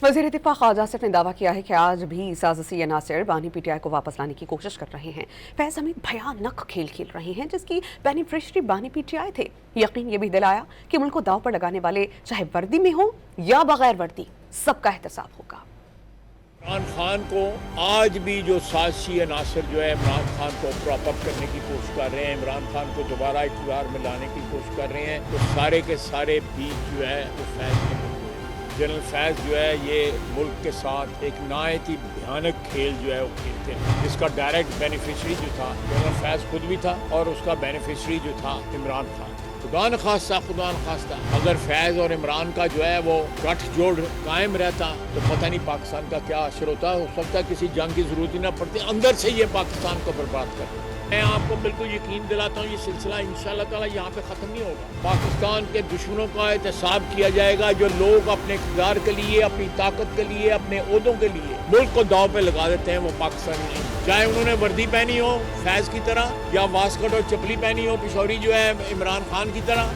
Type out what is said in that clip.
वज़ीर दिफ़ा ख़ाजा आसिफ ने दावा किया है कि आज भी साज़िशी अनासिर बानी पीटीआई को वापस लाने की कोशिश कर रहे हैं। फैज़ हमीद भयानक खेल खेल रहे हैं जिसकी बेनिफिशरी बानी पीटीआई थे। यकीन ये भी दिलाया कि मुल्क को दाव पर लगाने वाले चाहे वर्दी में हो या बगैर वर्दी, सबका एहतसाब होगा। इमरान खान को आज भी जो साज़िशी अनासिर जो है इमरान खान को प्रॉप अप करने की कोशिश कर रहे हैं, इमरान खान को दोबारा इक़्तिदार में लाने की कोशिश कर रहे हैं, तो सारे के सारे बीच जो है वो फैज़ के जनरल फैज़ जो है ये मुल्क के साथ एक नहायत ही भयानक खेल जो है वो खेलते हैं, जिसका डायरेक्ट बेनिफिशरी जो था जनरल फैज़ खुद भी था और उसका बेनिफिशरी जो था इमरान खान। खुदा न खास्ता अगर फैज़ और इमरान का जो है वो गठजोड़ कायम रहता तो पता नहीं पाकिस्तान का क्या असर होता। हो सकता है किसी जंग की ज़रूरत ही ना पड़ती, अंदर से ये पाकिस्तान को बर्बाद कर दें। मैं आपको बिल्कुल यकीन दिलाता हूँ ये सिलसिला इंशाअल्लाह ताला यहाँ पे ख़त्म नहीं होगा। पाकिस्तान के दुश्मनों का एहतसाब किया जाएगा जो लोग अपने इक़्तिदार के लिए, अपनी ताकत के लिए, अपने ओहदों के लिए मुल्क को दाव पे लगा देते हैं, वो पाकिस्तानी नहीं। चाहे उन्होंने वर्दी पहनी हो फैज़ की तरह या वास्कट और चपली पहनी हो पिशौरी जो है इमरान खान की तरह,